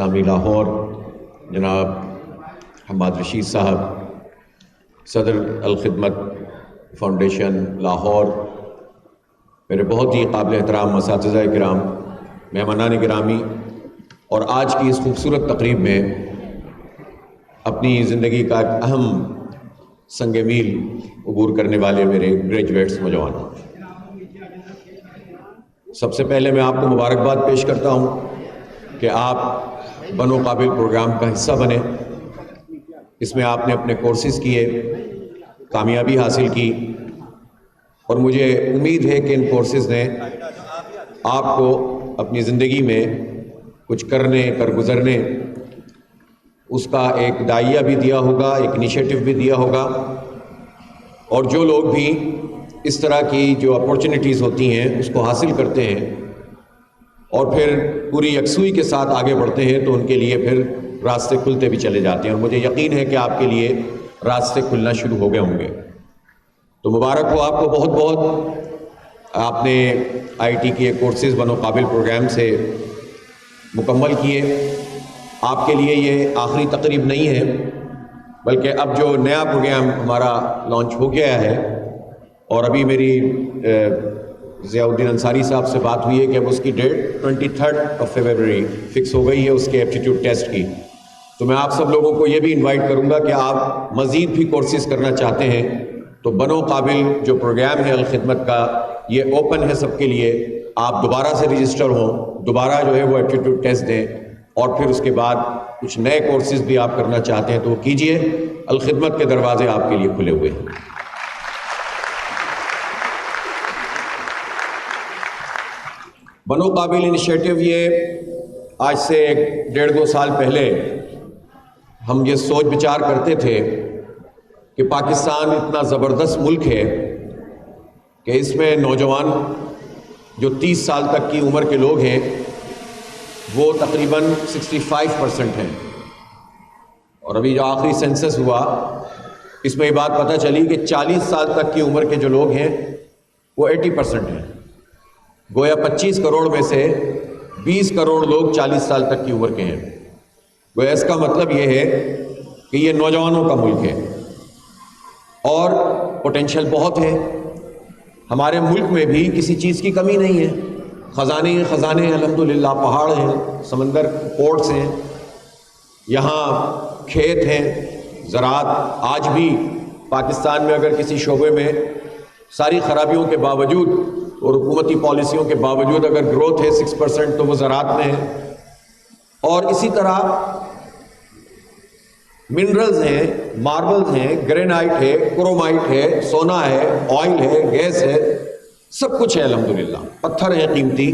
اسلامی لاہور جناب حماد رشید صاحب، صدر الخدمت فاؤنڈیشن لاہور، میرے بہت ہی قابل احترام اساتذہ کرام، مہمانان گرامی، اور آج کی اس خوبصورت تقریب میں اپنی زندگی کا ایک اہم سنگ میل عبور کرنے والے میرے گریجویٹس نوجوان، سب سے پہلے میں آپ کو مبارکباد پیش کرتا ہوں کہ آپ بنو قابل پروگرام کا حصہ بنے۔ اس میں آپ نے اپنے کورسز کیے، کامیابی حاصل کی، اور مجھے امید ہے کہ ان کورسز نے آپ کو اپنی زندگی میں کچھ کر گزرنے اس کا ایک دائیہ بھی دیا ہوگا، ایک انیشیٹو بھی دیا ہوگا، اور جو لوگ بھی اس طرح کی جو اپورچونٹیز ہوتی ہیں اس کو حاصل کرتے ہیں اور پھر پوری یکسوئی کے ساتھ آگے بڑھتے ہیں تو ان کے لیے پھر راستے کھلتے بھی چلے جاتے ہیں، اور مجھے یقین ہے کہ آپ کے لیے راستے کھلنا شروع ہو گئے ہوں گے۔ تو مبارک ہو آپ کو بہت بہت، آپ نے آئی ٹی کے کورسز بنو قابل پروگرام سے مکمل کیے۔ آپ کے لیے یہ آخری تقریب نہیں ہے، بلکہ اب جو نیا پروگرام ہمارا لانچ ہو گیا ہے، اور ابھی میری ضیاء الدین انصاری صاحب سے بات ہوئی ہے کہ اب اس کی ڈیٹ 23 فروری فکس ہو گئی ہے اس کے ایپٹیٹیوڈ ٹیسٹ کی۔ تو میں آپ سب لوگوں کو یہ بھی انوائٹ کروں گا کہ آپ مزید بھی کورسز کرنا چاہتے ہیں تو بنو قابل جو پروگرام ہے الخدمت کا، یہ اوپن ہے سب کے لیے۔ آپ دوبارہ سے رجسٹر ہوں، دوبارہ جو ہے وہ ایپٹیٹیوڈ ٹیسٹ دیں، اور پھر اس کے بعد کچھ نئے کورسز بھی آپ کرنا چاہتے ہیں تو وہ کیجئے۔ الخدمت کے دروازے آپ کے لیے کھلے ہوئے ہیں۔ بنو قابل انیشیٹو، یہ آج سے 1.5-2 سال پہلے ہم یہ سوچ بچار کرتے تھے کہ پاکستان اتنا زبردست ملک ہے کہ اس میں نوجوان جو 30 سال تک کی عمر کے لوگ ہیں وہ تقریباً 65% ہیں، اور ابھی جو آخری سینسس ہوا اس میں یہ بات پتہ چلی کہ 40 سال تک کی عمر کے جو لوگ ہیں وہ 80% ہیں۔ گویا 25 کروڑ میں سے 20 کروڑ لوگ 40 سال تک کی عمر کے ہیں۔ گویا اس کا مطلب یہ ہے کہ یہ نوجوانوں کا ملک ہے اور پوٹینشیل بہت ہے۔ ہمارے ملک میں بھی کسی چیز کی کمی نہیں ہے، خزانے خزانے ہیں الحمدللہ، پہاڑ ہیں، سمندر، پورٹس ہیں، یہاں کھیت ہیں، زراعت۔ آج بھی پاکستان میں اگر کسی شعبے میں ساری خرابیوں کے باوجود اور حکومتی پالیسیوں کے باوجود اگر گروتھ ہے 6% تو وہ زراعت میں ہے۔ اور اسی طرح منرلز ہیں، ماربلز ہیں، گرینائٹ ہے، کرومائٹ ہے، سونا ہے، آئل ہے، گیس ہے، سب کچھ ہے الحمدللہ، پتھر ہیں قیمتی،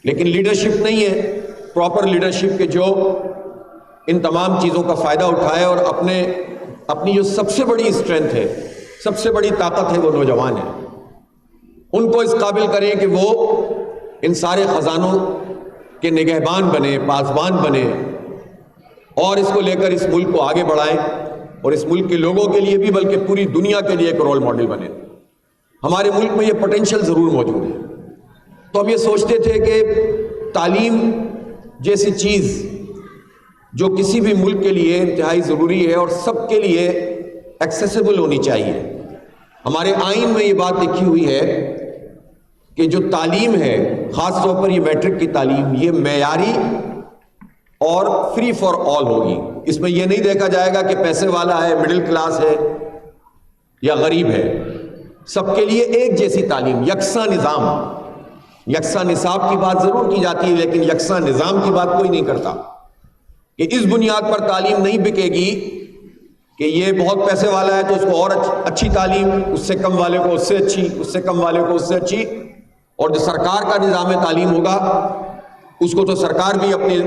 لیکن لیڈرشپ نہیں ہے، پراپر لیڈرشپ کے جو ان تمام چیزوں کا فائدہ اٹھائے اور اپنی جو سب سے بڑی اسٹرینتھ ہے، سب سے بڑی طاقت ہے، وہ نوجوان ہیں۔ ان کو اس قابل کریں کہ وہ ان سارے خزانوں کے نگہبان بنے، پاسبان بنے، اور اس کو لے کر اس ملک کو آگے بڑھائیں، اور اس ملک کے لوگوں کے لیے بھی بلکہ پوری دنیا کے لیے ایک رول ماڈل بنے۔ ہمارے ملک میں یہ پوٹینشیل ضرور موجود ہے۔ تو ہم یہ سوچتے تھے کہ تعلیم جیسی چیز جو کسی بھی ملک کے لیے انتہائی ضروری ہے اور سب کے لیے ایکسیسیبل ہونی چاہیے۔ ہمارے آئین میں یہ بات لکھی ہوئی ہے کہ جو تعلیم ہے، خاص طور پر یہ میٹرک کی تعلیم، یہ معیاری اور فری فار آل ہوگی۔ اس میں یہ نہیں دیکھا جائے گا کہ پیسے والا ہے، مڈل کلاس ہے یا غریب ہے، سب کے لیے ایک جیسی تعلیم، یکساں نظام۔ یکساں نصاب کی بات ضرور کی جاتی ہے لیکن یکساں نظام کی بات کوئی نہیں کرتا، کہ اس بنیاد پر تعلیم نہیں بکے گی کہ یہ بہت پیسے والا ہے تو اس کو اور اچھی تعلیم، اس سے کم والے کو اس سے اچھی، اس سے کم والے کو اس سے اچھی، اور جو سرکار کا نظام تعلیم ہوگا اس کو تو سرکار بھی اپنے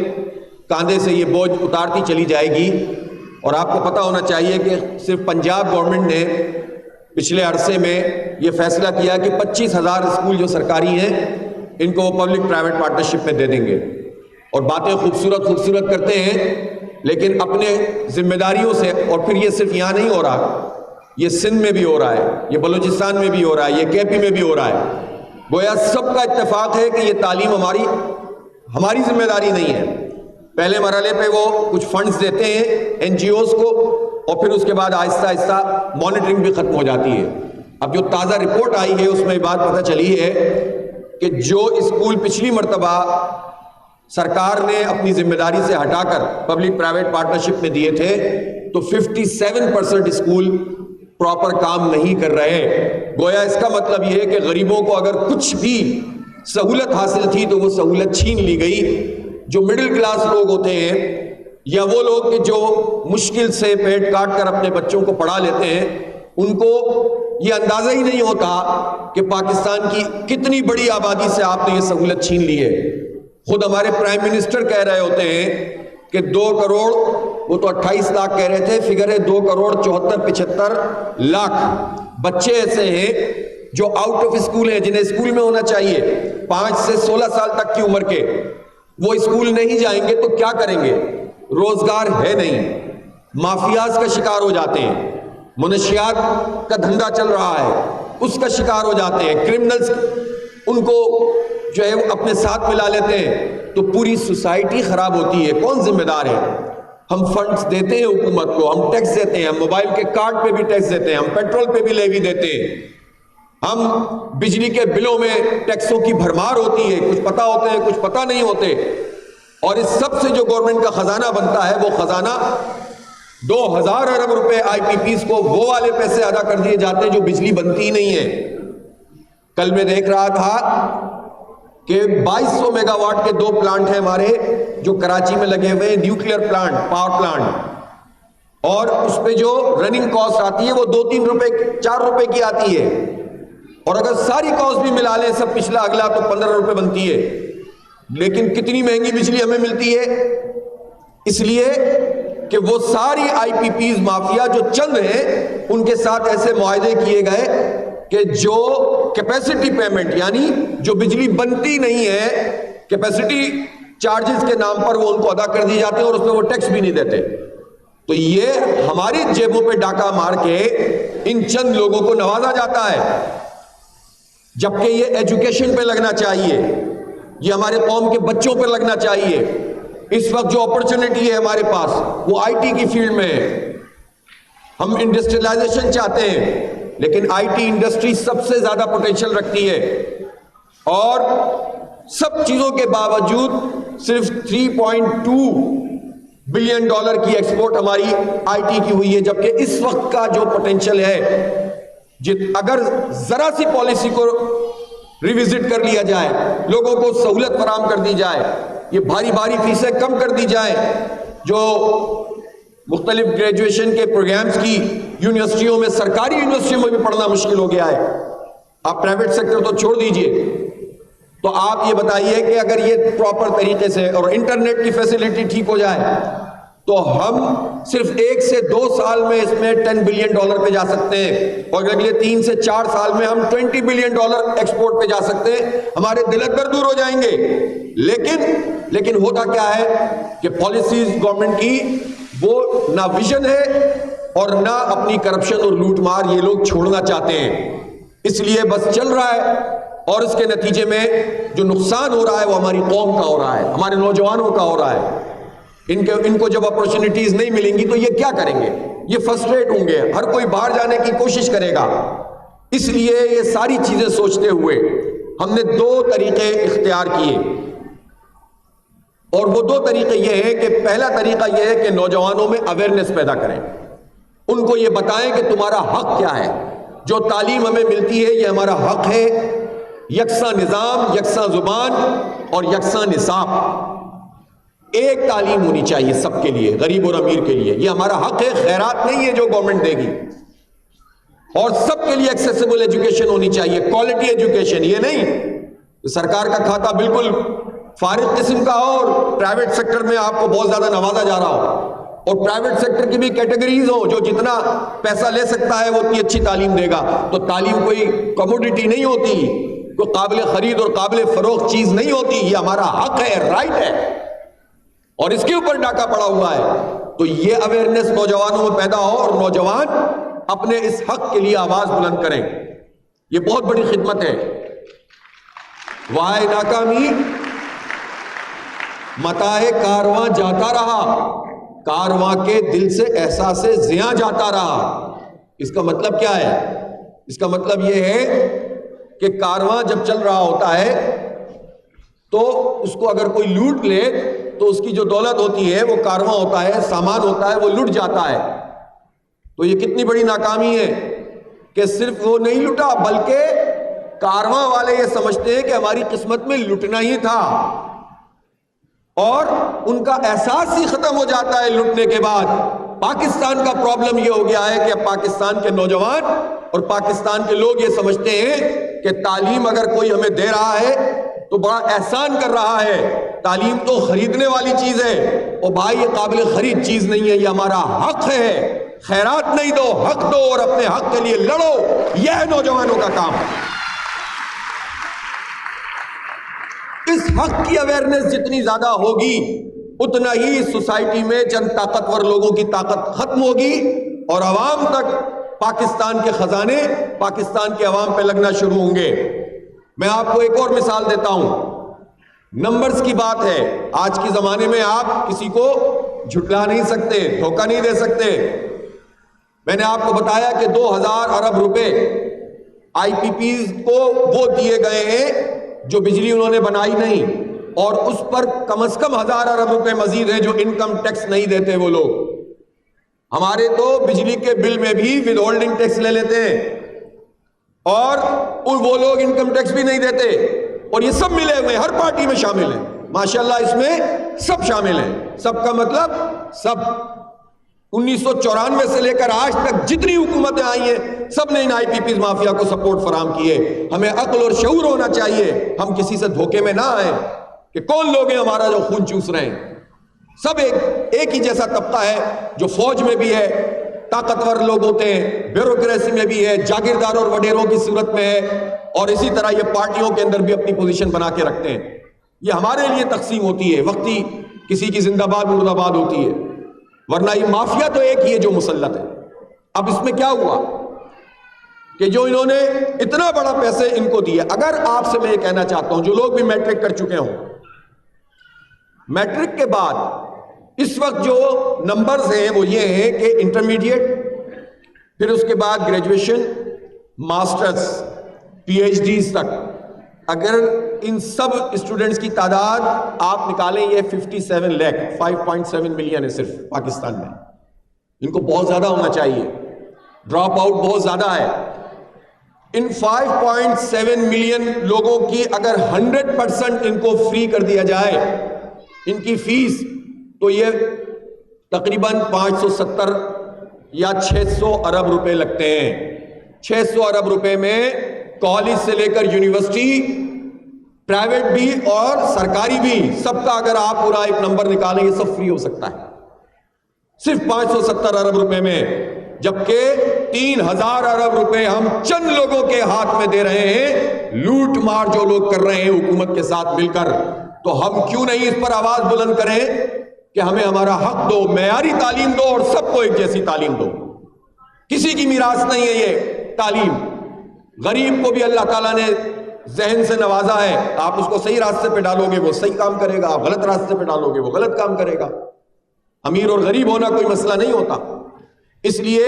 کاندھے سے یہ بوجھ اتارتی چلی جائے گی۔ اور آپ کو پتہ ہونا چاہیے کہ صرف پنجاب گورنمنٹ نے پچھلے عرصے میں یہ فیصلہ کیا کہ 25,000 اسکول جو سرکاری ہیں ان کو وہ پبلک پرائیویٹ پارٹنرشپ میں دے دیں گے، اور باتیں خوبصورت کرتے ہیں لیکن اپنے ذمہ داریوں سے۔ اور پھر یہ صرف یہاں نہیں ہو رہا، یہ سندھ میں بھی ہو رہا ہے، یہ بلوچستان میں بھی ہو رہا ہے، یہ کے پی میں بھی ہو رہا ہے۔ گویا سب کا اتفاق ہے کہ یہ تعلیم ہماری ذمہ داری نہیں ہے، پہلے مرحلے پہ وہ کچھ فنڈز دیتے ہیں این جی اوز کو، اور پھر اس کے بعد آہستہ آہستہ مانیٹرنگ بھی ختم ہو جاتی ہے۔ اب جو تازہ رپورٹ آئی ہے اس میں بات پتہ چلی ہے کہ جو اسکول پچھلی مرتبہ سرکار نے اپنی ذمہ داری سے ہٹا کر پبلک پرائیویٹ پارٹنرشپ میں دیے تھے، تو 57% اسکول پراپر کام نہیں کر رہے۔ گویا اس کا مطلب یہ ہے کہ غریبوں کو اگر کچھ بھی سہولت حاصل تھی تو وہ سہولت چھین لی گئی۔ جو مڈل کلاس لوگ ہوتے ہیں یا وہ لوگ کہ جو مشکل سے پیٹ کاٹ کر اپنے بچوں کو پڑھا لیتے ہیں، ان کو یہ اندازہ ہی نہیں ہوتا کہ پاکستان کی کتنی بڑی آبادی سے آپ نے یہ سہولت چھین لی ہے۔ خود ہمارے پرائم منسٹر کہہ رہے ہوتے ہیں کہ 2 کروڑ، وہ تو 28 لاکھ کہہ رہے تھے، فگر ہے 2 کروڑ 74-75 لاکھ بچے ایسے ہیں جو آؤٹ آف اسکول ہیں، جنہیں اسکول میں ہونا چاہیے۔ 5 سے 16 سال تک کی عمر کے وہ اسکول نہیں جائیں گے تو کیا کریں گے؟ روزگار ہے نہیں، مافیاز کا شکار ہو جاتے ہیں، منشیات کا دھندا چل رہا ہے اس کا شکار ہو جاتے ہیں، کرمنلز ان کو جو ہے وہ اپنے ساتھ ملا لیتے ہیں، تو پوری سوسائٹی خراب ہوتی ہے۔ کون ذمہ دار ہے؟ ہم فنڈز دیتے ہیں حکومت کو، ہم ٹیکس دیتے ہیں، ہم موبائل کے کارڈ پہ بھی ٹیکس دیتے ہیں، ہم پیٹرول پہ بھی لیوی دیتے ہیں، ہم بجلی کے بلوں میں ٹیکسوں کی بھرمار ہوتی ہے، کچھ پتہ ہوتے ہیں کچھ پتہ نہیں ہوتے، اور اس سب سے جو گورنمنٹ کا خزانہ بنتا ہے وہ خزانہ 2000 ارب روپے آئی پی پیز کو وہ والے پیسے ادا کر دیے جاتے ہیں جو بجلی بنتی ہی نہیں ہے۔ کل میں دیکھ رہا تھا کہ 2200 میگا واٹ کے 2 پلانٹ ہیں ہمارے جو کراچی میں لگے ہوئے ہیں، نیوکلیئر پلانٹ، پاور پلانٹ، اور اس پہ جو رننگ کاسٹ آتی ہے وہ 2-3 روپے 4 روپے کی آتی ہے، اور اگر ساری کاسٹ بھی ملا لیں سب پچھلا اگلا تو 15 روپے بنتی ہے۔ لیکن کتنی مہنگی بجلی ہمیں ملتی ہے؟ اس لیے کہ وہ ساری آئی پی پیز مافیا جو چند ہیں ان کے ساتھ ایسے معاہدے کیے گئے کہ جو کیپیسٹی پیمنٹ، یعنی جو بجلی بنتی نہیں ہے، کیپیسٹی چارجز کے نام پر وہ ان کو ادا کر دی جاتے ہیں اور اس میں وہ ٹیکس بھی نہیں دیتے۔ تو یہ ہماری جیبوں پہ ڈاکہ مار کے ان چند لوگوں کو نوازا جاتا ہے، جبکہ یہ ایجوکیشن پہ لگنا چاہیے، یہ ہمارے قوم کے بچوں پہ لگنا چاہیے۔ اس وقت جو اپرچونٹی ہے ہمارے پاس وہ آئی ٹی کی فیلڈ میں ہے۔ ہم انڈسٹریلائزیشن چاہتے ہیں، لیکن آئی ٹی انڈسٹری سب سے زیادہ پوٹینشل رکھتی ہے، اور سب چیزوں کے باوجود صرف 3.2 بلین ڈالر کی ایکسپورٹ ہماری آئی ٹی کی ہوئی ہے، جبکہ اس وقت کا جو پوٹینشل ہے، اگر ذرا سی پالیسی کو ریوزٹ کر لیا جائے، لوگوں کو سہولت فراہم کر دی جائے، یہ بھاری بھاری فیسیں کم کر دی جائیں، جو مختلف گریجویشن کے پروگرامز کی یونیورسٹیوں میں، سرکاری یونیورسٹیوں میں بھی پڑھنا مشکل ہو گیا ہے، آپ پرائیویٹ سیکٹر تو چھوڑ دیجئے۔ تو آپ یہ بتائیے کہ اگر یہ پراپر طریقے سے اور انٹرنیٹ کی فیسلٹی ٹھیک ہو جائے تو ہم صرف 1 سے 2 سال میں اس میں 10 بلین ڈالر پہ جا سکتے ہیں، اور اگلے 3 سے 4 سال میں ہم 20 بلین ڈالر ایکسپورٹ پہ جا سکتے ہیں۔ ہمارے دل اندر دور ہو جائیں گے، لیکن ہوتا کیا ہے کہ پالیسیز گورنمنٹ کی وہ نہ ویژن ہے اور نہ اپنی کرپشن اور لوٹ مار یہ لوگ چھوڑنا چاہتے ہیں، اس لیے بس چل رہا ہے، اور اس کے نتیجے میں جو نقصان ہو رہا ہے وہ ہماری قوم کا ہو رہا ہے، ہمارے نوجوانوں کا ہو رہا ہے۔ ان کو جب اپورچونٹیز نہیں ملیں گی تو یہ کیا کریں گے؟ یہ فرسٹریٹ ہوں گے، ہر کوئی باہر جانے کی کوشش کرے گا۔ اس لیے یہ ساری چیزیں سوچتے ہوئے ہم نے 2 طریقے اختیار کیے، اور وہ 2 طریقے یہ ہیں کہ پہلا طریقہ یہ ہے کہ نوجوانوں میں اویئرنیس پیدا کریں، ان کو یہ بتائیں کہ تمہارا حق کیا ہے، جو تعلیم ہمیں ملتی ہے یہ ہمارا حق ہے، یکساں نظام، یکساں زبان اور یکساں نصاب، ایک تعلیم ہونی چاہیے سب کے لیے، غریب اور امیر کے لیے، یہ ہمارا حق ہے، خیرات نہیں ہے جو گورنمنٹ دے گی، اور سب کے لیے ایکسیسیبل ایجوکیشن ہونی چاہیے، کوالٹی ایجوکیشن، یہ نہیں سرکار کا کھاتا بالکل فارغ قسم کا ہو اور پرائیویٹ سیکٹر میں آپ کو بہت زیادہ نوازا جا رہا ہو، اور پرائیویٹ سیکٹر کی بھی کیٹیگریز ہو، جو جتنا پیسہ لے سکتا ہے وہ اتنی اچھی تعلیم دے گا۔ تو تعلیم کوئی کموڈیٹی نہیں ہوتی، کوئی قابل خرید اور قابل فروخت چیز نہیں ہوتی، یہ ہمارا حق ہے، رائٹ ہے، اور اس کے اوپر ڈاکہ پڑا ہوا ہے۔ تو یہ اویئرنیس نوجوانوں میں پیدا ہو اور نوجوان اپنے اس حق کے لیے آواز بلند کریں، یہ بہت بڑی خدمت ہے۔ وائے ناکامی متاع کارواں جاتا رہا، کارواں کے دل سے احساس زیاں جاتا رہا۔ اس کا مطلب کیا ہے؟ اس کا مطلب یہ ہے کہ کارواں جب چل رہا ہوتا ہے تو اس کو اگر کوئی لوٹ لے تو اس کی جو دولت ہوتی ہے، وہ کارواں ہوتا ہے، سامان ہوتا ہے، وہ لٹ جاتا ہے۔ تو یہ کتنی بڑی ناکامی ہے کہ صرف وہ نہیں لٹا، بلکہ کارواں والے یہ سمجھتے ہیں کہ ہماری قسمت میں لٹنا ہی تھا، اور ان کا احساس ہی ختم ہو جاتا ہے لٹنے کے بعد۔ پاکستان کا پرابلم یہ ہو گیا ہے کہ اب پاکستان کے نوجوان اور پاکستان کے لوگ یہ سمجھتے ہیں کہ تعلیم اگر کوئی ہمیں دے رہا ہے تو بڑا احسان کر رہا ہے، تعلیم تو خریدنے والی چیز ہے۔ اور بھائی یہ قابل خرید چیز نہیں ہے، یہ ہمارا حق ہے۔ خیرات نہیں دو، حق دو اور اپنے حق کے لیے لڑو، یہ ہے نوجوانوں کا کام۔ اس حق کی اویئرنیس جتنی زیادہ ہوگی اتنا ہی سوسائٹی میں چند طاقتور لوگوں کی طاقت ختم ہوگی اور عوام تک پاکستان کے خزانے پاکستان کے عوام پہ لگنا شروع ہوں گے۔ میں آپ کو ایک اور مثال دیتا ہوں، نمبرز کی بات ہے۔ آج کے زمانے میں آپ کسی کو جھٹلا نہیں سکتے، دھوکہ نہیں دے سکتے۔ میں نے آپ کو بتایا کہ 2000 ارب روپے آئی پی پیز کو وہ دیے گئے ہیں جو بجلی انہوں نے بنائی نہیں، اور اس پر کم از کم 1000 ارب روپے مزید ہیں جو انکم ٹیکس نہیں دیتے وہ لوگ۔ ہمارے تو بجلی کے بل میں بھی ود ہولڈنگ ٹیکس لے لیتے ہیں، اور وہ لوگ انکم ٹیکس بھی نہیں دیتے، اور یہ سب ملے ہوئے ہر پارٹی میں شامل ہیں۔ ماشاءاللہ اس میں سب شامل ہیں۔ سب کا مطلب سب 1994 سے لے کر آج تک جتنی حکومتیں آئی ہیں سب نے ان آئی پی پیز مافیا کو سپورٹ فراہم کیے۔ ہمیں عقل اور شعور ہونا چاہیے، ہم کسی سے دھوکے میں نہ آئیں کہ کون لوگ ہیں ہمارا جو خون چوس رہے ہیں۔ سب ایک ہی جیسا طبقہ ہے، جو فوج میں بھی ہے، طاقتور لوگ ہوتے ہیں، بیوروکریسی میں بھی ہے، جاگیردار اور وڈیروں کی صورت میں ہے، اور اسی طرح یہ پارٹیوں کے اندر بھی اپنی پوزیشن بنا کے رکھتے ہیں۔ یہ ہمارے لیے تقسیم ہوتی ہے، وقتی کسی کی زندہ باد مردہ باد ہوتی ہے، ورنہ یہ مافیا تو ایک ہی ہے جو مسلط ہے۔ اب اس میں کیا ہوا کہ جو انہوں نے اتنا بڑا پیسے ان کو دیے، اگر آپ سے میں یہ کہنا چاہتا ہوں جو لوگ بھی میٹرک کر چکے ہوں، میٹرک کے بعد اس وقت جو نمبرز ہیں وہ یہ ہیں کہ انٹرمیڈیٹ، پھر اس کے بعد graduation, masters, P H Ds تک، اگر ان سب اسٹوڈنٹس کی تعداد آپ نکالیں یہ 57 لاکھ 5.7 ملین ہے صرف پاکستان میں۔ ان کو بہت زیادہ ہونا چاہیے، ڈراپ آؤٹ بہت زیادہ ہے۔ ان 5.7 ملین لوگوں کی اگر 100% ان کو فری کر دیا جائے ان کی فیس، تو یہ تقریباً 570 یا 600 ارب روپے لگتے ہیں۔ 600 ارب روپے میں کالج سے لے کر یونیورسٹی، پرائیویٹ بھی اور سرکاری بھی، سب کا اگر آپ پورا ایک نمبر نکالیں یہ سب فری ہو سکتا ہے صرف 570 ارب روپے میں، جبکہ 3000 ارب روپے ہم چند لوگوں کے ہاتھ میں دے رہے ہیں، لوٹ مار جو لوگ کر رہے ہیں حکومت کے ساتھ مل کر۔ تو ہم کیوں نہیں اس پر آواز بلند کریں کہ ہمیں ہمارا حق دو، معیاری تعلیم دو اور سب کو ایک جیسی تعلیم دو۔ کسی کی میراث نہیں ہے یہ تعلیم۔ غریب کو بھی اللہ تعالیٰ نے ذہن سے نوازا ہے، آپ اس کو صحیح راستے پہ ڈالو گے وہ صحیح کام کرے گا، آپ غلط راستے پہ ڈالو گے وہ غلط کام کرے گا۔ امیر اور غریب ہونا کوئی مسئلہ نہیں ہوتا۔ اس لیے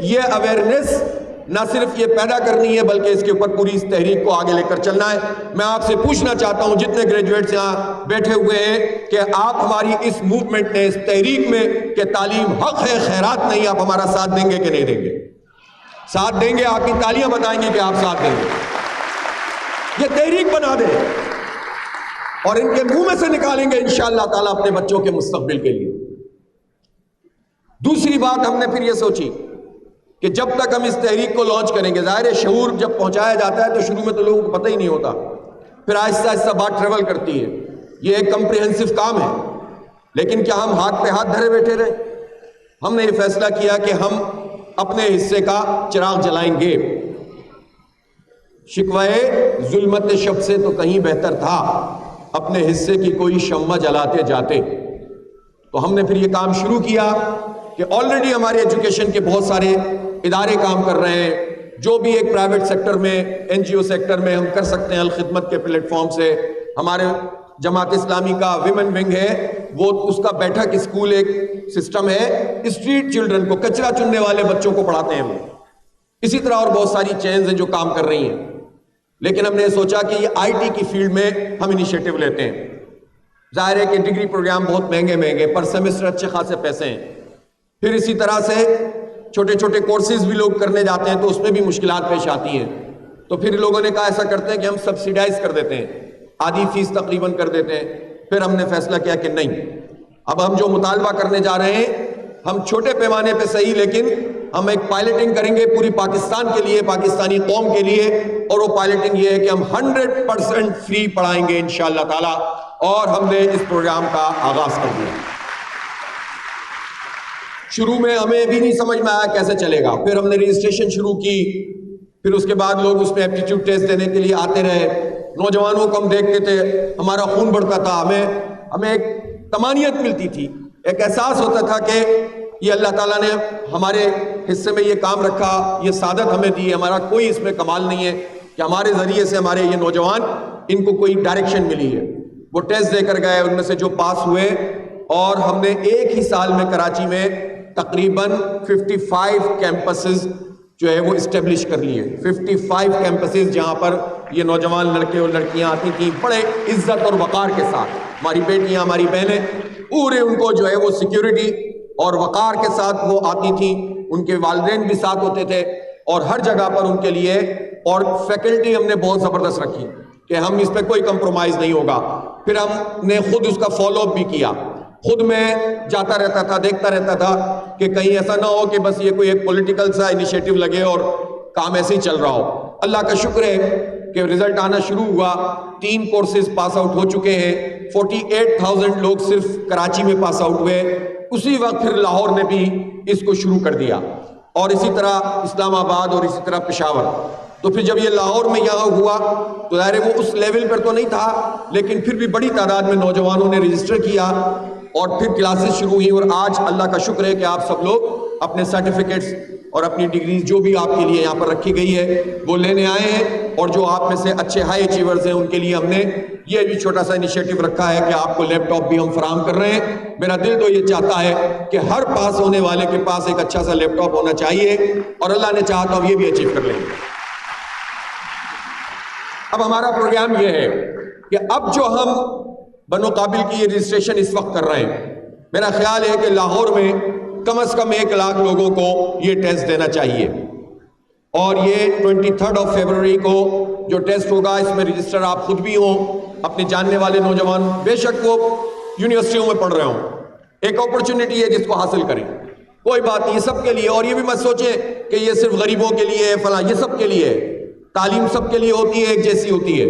یہ اویئرنیس نہ صرف یہ پیدا کرنی ہے بلکہ اس کے اوپر پوری اس تحریک کو آگے لے کر چلنا ہے۔ میں آپ سے پوچھنا چاہتا ہوں جتنے گریجویٹس یہاں بیٹھے ہوئے ہیں کہ آپ ہماری اس موومنٹ میں، اس تحریک میں کہ تعلیم حق ہے خیرات نہیں، آپ ہمارا ساتھ دیں گے کہ نہیں دیں گے؟ ساتھ دیں گے؟ آپ کی تالیاں بتائیں گے کہ آپ ساتھ دیں گے۔ یہ تحریک بنا دیں اور ان کے منہ میں سے نکالیں گے انشاءاللہ تعالیٰ اپنے بچوں کے مستقبل کے لیے۔ دوسری بات ہم نے پھر یہ سوچی کہ جب تک ہم اس تحریک کو لانچ کریں گے، ظاہر ہے شعور جب پہنچایا جاتا ہے تو شروع میں تو لوگوں کو پتہ ہی نہیں ہوتا، پھر آہستہ آہستہ بات ٹریول کرتی ہے۔ یہ ایک کمپریہنسو کام ہے، لیکن کیا ہم ہاتھ پہ ہاتھ دھرے بیٹھے رہے؟ ہم نے یہ فیصلہ کیا کہ ہم اپنے حصے کا چراغ جلائیں گے۔ شکوائے ظلمت شب سے تو کہیں بہتر تھا اپنے حصے کی کوئی شمع جلاتے جاتے۔ تو ہم نے پھر یہ کام شروع کیا کہ آلریڈی ہمارے ایجوکیشن کے بہت سارے ادارے کام کر رہے ہیں، جو بھی ایک پرائیویٹ سیکٹر میں، این جی او سیکٹر میں ہم کر سکتے ہیں، الخدمت کے پلیٹ فارم سے ہمارے جماعت اسلامی کا ویمن ونگ ہے، وہ اس کا بیٹھک اسکول ایک سسٹم ہے، اسٹریٹ چلڈرن کو، کچرا چننے والے بچوں کو پڑھاتے ہیں وہ. اسی طرح اور بہت ساری چینز ہیں جو کام کر رہی ہیں. لیکن ہم نے سوچا کہ یہ آئی ٹی کی فیلڈ میں ہم انیشیٹو لیتے ہیں. ظاہر ہے کہ ڈگری پروگرام بہت مہنگے پر سیمسٹر اچھے خاصے پیسے ہیں. پھر اسی طرح سے چھوٹے چھوٹے کورسز بھی لوگ کرنے جاتے ہیں تو اس میں بھی مشکلات پیش آتی ہیں. تو پھر لوگوں نے کہا ایسا کرتے ہیں کہ ہم سبسیڈائز کر دیتے ہیں، آدھی فیس تقریباً کر دیتے ہیں. پھر ہم نے فیصلہ کیا کہ نہیں، اب ہم جو مطالبہ کرنے جا رہے ہیں ہم چھوٹے پیمانے پہ صحیح، لیکن ہم ایک پائلٹنگ کریں گے پوری پاکستان کے لیے، پاکستانی قوم کے لیے. اور وہ پائلٹنگ یہ ہے کہ ہم 100% فری پڑھائیں گے انشاءاللہ تعالی. اور ہم نے اس پروگرام کا آغاز کر دیا. شروع میں ہمیں بھی نہیں سمجھ میں آیا کیسے چلے گا. پھر ہم نے رجسٹریشن شروع کی، پھر اس کے بعد لوگ اس میں ایپٹیٹیوڈ ٹیسٹ دینے کے لیے آتے رہے. نوجوانوں کو ہم دیکھتے تھے، ہمارا خون بڑھتا تھا، ہمیں ایک طمانینت ملتی تھی، ایک احساس ہوتا تھا کہ یہ اللہ تعالیٰ نے ہمارے حصے میں یہ کام رکھا، یہ سعادت ہمیں دی. ہمارا کوئی اس میں کمال نہیں ہے کہ ہمارے ذریعے سے ہمارے یہ نوجوان، ان کو کوئی ڈائریکشن ملی ہے. وہ ٹیسٹ دے کر گئے، ان میں سے جو پاس ہوئے، اور ہم نے ایک ہی سال میں کراچی میں تقریباً 55 کیمپسز جو ہے وہ اسٹیبلش کر لیے. 55 کیمپسز جہاں پر یہ نوجوان لڑکے اور لڑکیاں آتی تھیں بڑے عزت اور وقار کے ساتھ. ہماری بیٹیاں، ہماری بہنیں، پورے ان کو جو ہے وہ سیکیورٹی اور وقار کے ساتھ وہ آتی تھیں. ان کے والدین بھی ساتھ ہوتے تھے، اور ہر جگہ پر ان کے لیے. اور فیکلٹی ہم نے بہت زبردست رکھی کہ ہم اس پہ کوئی کمپرومائز نہیں ہوگا. پھر ہم نے خود اس کا فالو اپ بھی کیا. خود میں جاتا رہتا تھا، دیکھتا رہتا تھا کہ کہیں ایسا نہ ہو کہ بس یہ کوئی ایک پولیٹیکل سا انیشیٹو لگے اور کام ایسے ہی چل رہا ہو. اللہ کا شکر ہے کہ رزلٹ آنا شروع ہوا. 3 کورسز پاس آؤٹ ہو چکے ہیں. 48,000 لوگ صرف کراچی میں پاس آؤٹ ہوئے. اسی وقت پھر لاہور نے بھی اس کو شروع کر دیا، اور اسی طرح اسلام آباد، اور اسی طرح پشاور. تو پھر جب یہ لاہور میں یہاں ہوا تو ظاہر ہے وہ اس لیول پر تو نہیں تھا، لیکن پھر بھی بڑی تعداد میں نوجوانوں نے رجسٹر کیا، اور پھر کلاسز شروع ہوئی. اور آج اللہ کا شکر ہے کہ آپ سب لوگ اپنے سرٹیفکیٹس اور اپنی ڈگریز جو بھی آپ کے لیے یہاں پر رکھی گئی ہے وہ لینے آئے ہیں. اور جو آپ میں سے اچھے ہائی اچیورز ہیں ان کے لیے ہم نے یہ بھی چھوٹا سا انیشیٹو رکھا ہے کہ آپ کو لیپ ٹاپ بھی ہم فراہم کر رہے ہیں. میرا دل تو یہ چاہتا ہے کہ ہر پاس ہونے والے کے پاس ایک اچھا سا لیپ ٹاپ ہونا چاہیے، اور اللہ نے چاہا تو ہم یہ بھی اچیو کر لیں گے. اب ہمارا پروگرام یہ ہے کہ اب جو ہم بنو قابل کی یہ رجسٹریشن اس وقت کر رہے ہیں، میرا خیال ہے کہ لاہور میں کم از کم 1 لاکھ لوگوں کو یہ ٹیسٹ دینا چاہیے. اور یہ 23 فروری کو جو ٹیسٹ ہوگا اس میں رجسٹر آپ خود بھی ہوں، اپنے جاننے والے نوجوان، بے شک وہ یونیورسٹیوں میں پڑھ رہے ہوں. ایک اپرچونٹی ہے جس کو حاصل کریں، کوئی بات نہیں، یہ سب کے لیے. اور یہ بھی مت سوچیں کہ یہ صرف غریبوں کے لیے فلاں، یہ سب کے لیے. تعلیم سب کے لیے ہوتی ہے، ایک جیسی ہوتی ہے.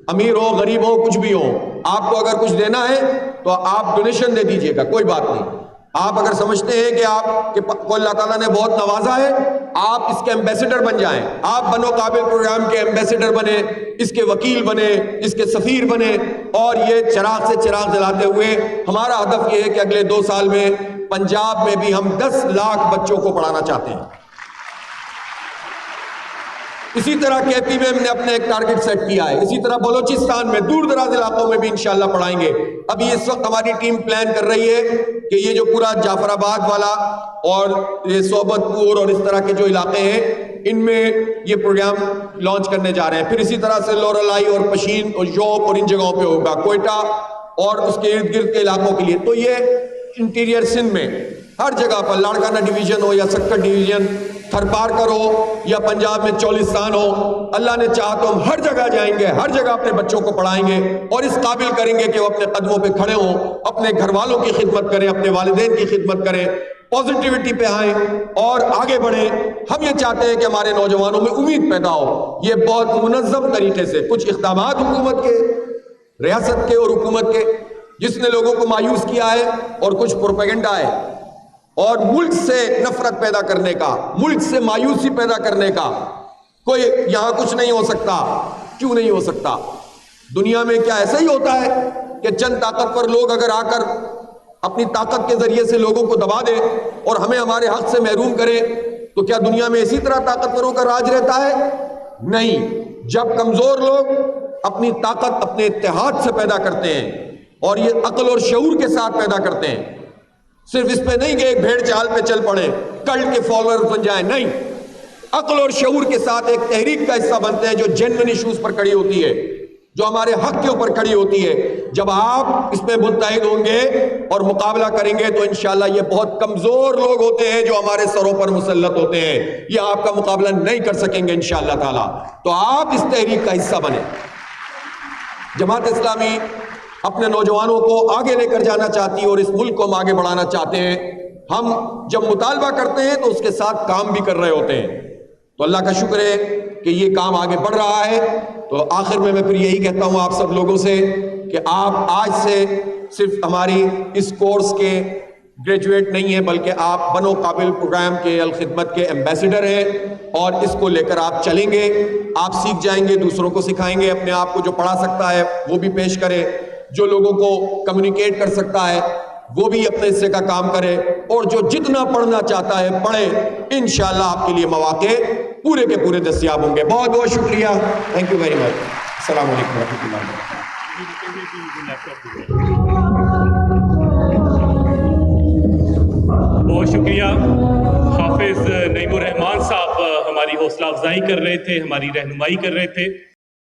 امیر ہو، غریب ہو، کچھ بھی ہو، آپ کو اگر کچھ دینا ہے تو آپ ڈونیشن دے دیجئے گا، کوئی بات نہیں. آپ اگر سمجھتے ہیں کہ آپ کو اللہ تعالیٰ نے بہت نوازا ہے، آپ اس کے ایمبیسڈر بن جائیں. آپ بنو قابل پروگرام کے ایمبیسڈر بنے، اس کے وکیل بنے، اس کے سفیر بنے. اور یہ چراغ سے چراغ جلاتے ہوئے ہمارا ہدف یہ ہے کہ اگلے 2 سال میں پنجاب میں بھی ہم 10 لاکھ بچوں کو پڑھانا چاہتے ہیں. اسی طرح کے پی میں ہم نے اپنے ایک ٹارگٹ سیٹ کیا ہے. اسی طرح بلوچستان میں، دور دراز علاقوں میں بھی انشاءاللہ پڑھائیں گے. ابھی اس وقت ہماری ٹیم پلان کر رہی ہے کہ یہ جو پورا جعفر آباد والا اور یہ صحبت پور اور اس طرح کے جو علاقے ہیں ان میں یہ پروگرام لانچ کرنے جا رہے ہیں. پھر اسی طرح سے لورالائی اور پشین اور یوب اور ان جگہوں پہ ہوگا، کوئٹہ اور اس کے ارد گرد کے علاقوں کے لیے. تو یہ انٹیریئر سندھ میں ہر جگہ پر، لاڑکانہ ڈویژن ہو یا سکر ڈویژن، تھرپارکر ہو یا پنجاب میں چولستان ہو، اللہ نے چاہا تو ہم ہر جگہ جائیں گے، ہر جگہ اپنے بچوں کو پڑھائیں گے اور اس قابل کریں گے کہ وہ اپنے قدموں پہ کھڑے ہوں، اپنے گھر والوں کی خدمت کریں، اپنے والدین کی خدمت کریں، پازیٹیوٹی پہ آئیں اور آگے بڑھیں. ہم یہ چاہتے ہیں کہ ہمارے نوجوانوں میں امید پیدا ہو. یہ بہت منظم طریقے سے کچھ اقدامات حکومت کے، ریاست کے اور حکومت کے، جس نے لوگوں کو مایوس کیا ہے، اور کچھ پروپیگنڈا ہے اور ملک سے نفرت پیدا کرنے کا، ملک سے مایوسی پیدا کرنے کا. کوئی یہاں کچھ نہیں ہو سکتا. کیوں نہیں ہو سکتا؟ دنیا میں کیا ایسا ہی ہوتا ہے کہ چند طاقتور لوگ اگر آ کر اپنی طاقت کے ذریعے سے لوگوں کو دبا دے اور ہمیں ہمارے حق سے محروم کرے؟ تو کیا دنیا میں اسی طرح طاقتوروں کا راج رہتا ہے؟ نہیں. جب کمزور لوگ اپنی طاقت اپنے اتحاد سے پیدا کرتے ہیں، اور یہ عقل اور شعور کے ساتھ پیدا کرتے ہیں. صرف اس پہ نہیں کہ ایک بھیڑ چال پہ چل پڑے، کلٹ کے فالوور بن جائیں، نہیں، عقل اور شعور کے ساتھ ایک تحریک کا حصہ بنتے ہیں جو جینوئن ایشوز پر کھڑی ہوتی ہے، جو ہمارے حق کے اوپر کھڑی ہوتی ہے. جب آپ اس میں متحد ہوں گے اور مقابلہ کریں گے تو انشاءاللہ یہ بہت کمزور لوگ ہوتے ہیں جو ہمارے سروں پر مسلط ہوتے ہیں، یہ آپ کا مقابلہ نہیں کر سکیں گے انشاءاللہ تعالی. تو آپ اس تحریک کا حصہ بنیں. جماعت اسلامی اپنے نوجوانوں کو آگے لے کر جانا چاہتی ہے اور اس ملک کو ہم آگے بڑھانا چاہتے ہیں. ہم جب مطالبہ کرتے ہیں تو اس کے ساتھ کام بھی کر رہے ہوتے ہیں. تو اللہ کا شکر ہے کہ یہ کام آگے بڑھ رہا ہے. تو آخر میں پھر یہی کہتا ہوں آپ سب لوگوں سے کہ آپ آج سے صرف ہماری اس کورس کے گریجویٹ نہیں ہیں، بلکہ آپ بنو قابل پروگرام کے الخدمت کے ایمبیسڈر ہیں، اور اس کو لے کر آپ چلیں گے. آپ سیکھ جائیں گے، دوسروں کو سکھائیں گے، اپنے آپ کو جو پڑھا سکتا ہے وہ بھی پیش کرے، جو لوگوں کو کمیونیکیٹ کر سکتا ہے وہ بھی اپنے حصے کا کام کرے، اور جو جتنا پڑھنا چاہتا ہے پڑھے. انشاءاللہ آپ کے لیے مواقع پورے کے پورے دستیاب ہوں گے. بہت بہت شکریہ. Thank you very much. السلام علیکم ورحمۃ اللہ وبرکاتہ. بہت شکریہ. حافظ نعیم الرحمان صاحب ہماری حوصلہ افزائی کر رہے تھے، ہماری رہنمائی کر رہے تھے.